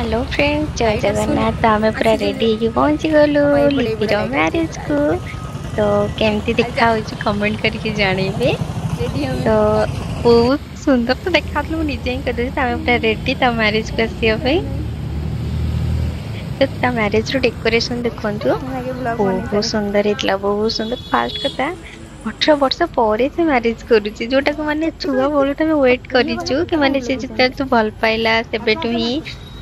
Hello friends, जय जगन्नाथ। तो आम पूरा रेडी पहुंची गलु लिपिर मैरिज को। तो केमती देखा कमेंट करके जानवे। तो बहुत सुंदर तो देखा निजे ही कर पूरा रेडी मैरिज को आसपा। तो मैरिज रो डेकोरेशन देखु बहुत सुंदर होता, बहुत सुंदर। फास्ट कथा 18 वर्ष पर से मैरिज करुच्ची, जोटा को माने छुआ बेलू वेट करूँ कि माने से जिते तू भल पाइला सेबेटू ही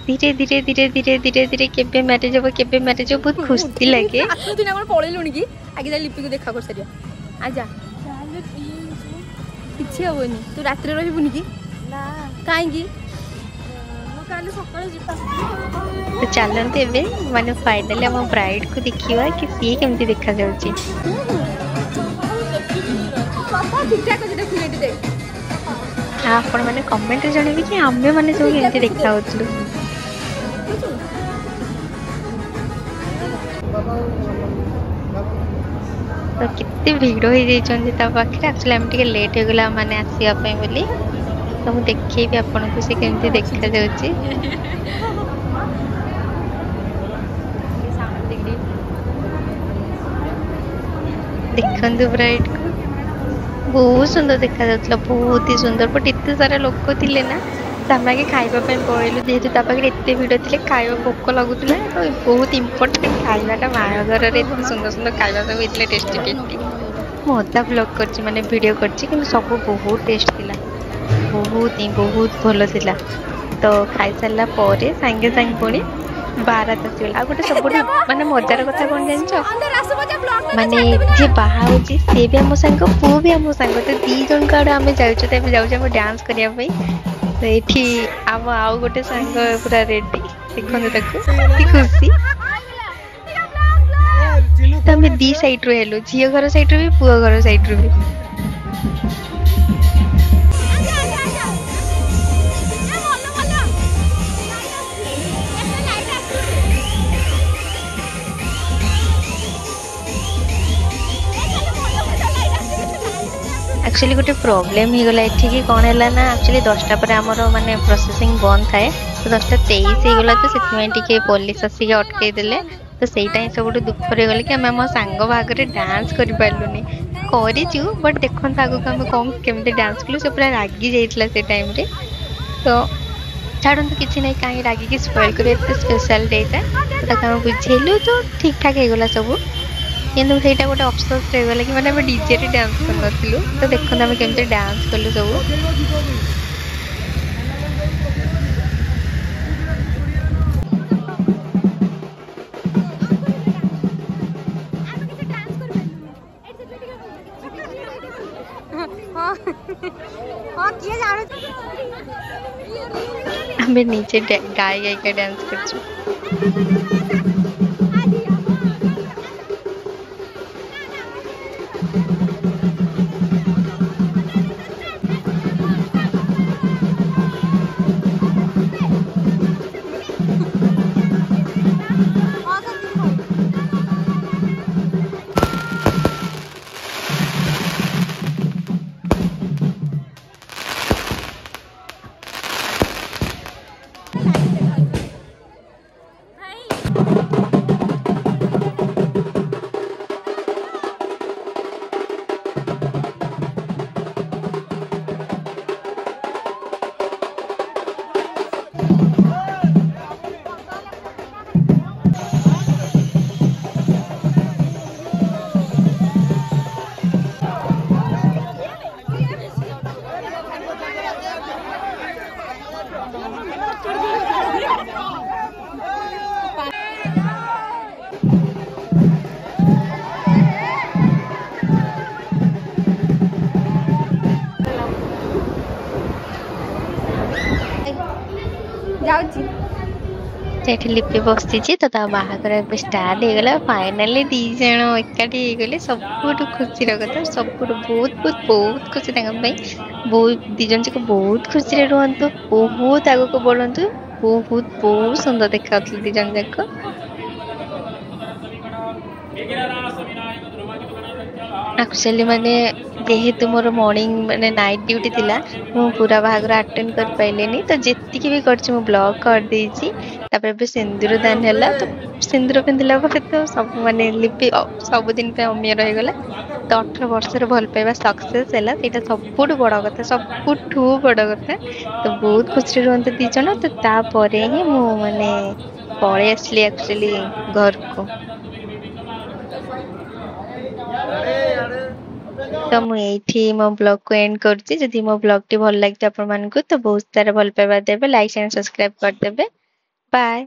धीरे धीरे धीरे धीरे धीरे धीरे केबे मैरिज हो केबे मैरिज हो बहुत खुशी लगे। पलैलुणी कि आगे जा लिपि को देखा कर सारिया आजा किसी हेनी तू रात रही कि कहीं तो चलते एवं माने फाइनली हम ब्राइड को देखा कि सी केमती देखा जाउची। आपण मैंने कमेंट जनइबे कि आमे माने सब केमती देखा होतलु। तो कितने भीड़ हो जाती एक्चुअली आम टे लेट हो गला माने आसवाई बोली। तो मुझे देखी आपन को से केमती देखा जाउची। देखंतु ब्राइड को बहुत सुंदर देखा जाता, बहुत ही सुंदर। बट इतने सारा लोक थे ना आगे खाइबा पलैलु जेहेतु पाखे एत भिड़ थे खाइबा भोक लगुला। तो बहुत इंपोर्टेंट खाइबाटा बाहाघर एत सुंदर सुंदर खाइबा सब होता टेस्टी टेस्टी। मुझे ब्लॉग कर माने वीडियो कर सब बहुत टेस्ट थिला, बहुत भल थिला। तो खाई सारा पर सांगे सांगे पुणी बारात आसगला। गोटे सब माने मजार कथा कौन जान माने जे बाहा होची से भी आम सांग पु भी आम सांग। तो दी जन का आम जाऊ डांस करने। तो ये आम आउ गोटे सांग पूरा रेडी देखते खुशी। तो आम दी साइड रू हेलु, झी घर साइड रू भी पुओ घर साइड रू भी। एक्चुअली गोटे प्रोब्लेम हो गला एठी कि कौन है ना, एक्चुअली 10टा पर आमर माने प्रोसेसिंग बंद थाए। तो 10:23 हो गला। तो से पुलिस आसिक अटकई देले। तो सहीटा ही सब दुख गले कि आम सांग भागे डांस कर पार्लुनि करूँ। बट देखो आगे आम कौन केमती डांस कलु से पूरा रागी जाइए से टाइम रे। तो छाड़ू किसी ना कहीं रागिक स्पॉइल कर स्पेशल डेटा तो बुझेलु। तो ठीक ठाक हो गला सब किंतु ସେଇଟା ଗୋଟେ ଅଫସୋସ ରହିଗଲା कि ମାନେ ଆମେ डीजे रे डांस करनथिलु। तो देखो ଆମେ केमते डांस कलु सब। हमें नीचे गाय गाय का डांस करछु। लिपि बसी तो बाहागर स्टार्ट हो गला। फाइनली दी जन एकाठी गले सब खुशी कथा सब बहुत बहुत बहुत खुशी बहुत दी जन जाक बहुत खुशी रुहतु, बहुत आग को बढ़ु, बहुत बहुत सुंदर देखा दी जन जाक। एक्चुअली माने ଯେହେତୁ ମୋର ମର୍ଣ୍ଣିଂ ମାନେ ନାଇଟ୍ ଡ୍ୟୁଟି ଥିଲା ମୁଁ ପୁରା ବାହାଘର ଆଟେଣ୍ଡ କରିପାରିଲିନି ତ ଯେତିକି ବି କରିଛି ମୁଁ ବ୍ଲଗ କରିଦେଇଛି। ତାପରେ ଏବେ ସିନ୍ଦୁର ଦାନ ହେଲା ତ ସିନ୍ଦୁର ପିନ୍ଧିଲା ପରେ ତ ସବୁ ମାନେ ଲିପି ସବୁଦିନ ପାଇଁ ଅମିୟ ରହିଗଲା। ତ 18 ବର୍ଷର ଭଲ ପାଇବା ସକ୍ସେସ୍ ହେଲା ସେଇଟା ସବୁଠୁ ବଡ କଥା ସବୁଠୁ ବଡ କଥା। ତ ବହୁତ ଖୁସିରେ ରୁହନ୍ତି ଦି ଜଣ ତ ତାପରେ ହିଁ ମୁଁ ମାନେ ପଳେଇ ଆସିଲି ଆକ୍ଚୁଆଲି ଘରକୁ। ତ ମୁଁ ଏଇଠି ମୋ ବ୍ଲଗ କୁ ଏଣ୍ଡ କରୁଛି। ଯଦି ମୋ ବ୍ଲଗ ଟି ଭଲ ଲାଗିଛି ଆପଣ ମାନଙ୍କୁ ତ ବହୁତ ସାରା ଭଲ ପାଇବା ଦେବେ ଲାଇକ୍ ଆଣ୍ଡ ସବସ୍କ୍ରାଇବ କରିଦେବେ। ବାଏ।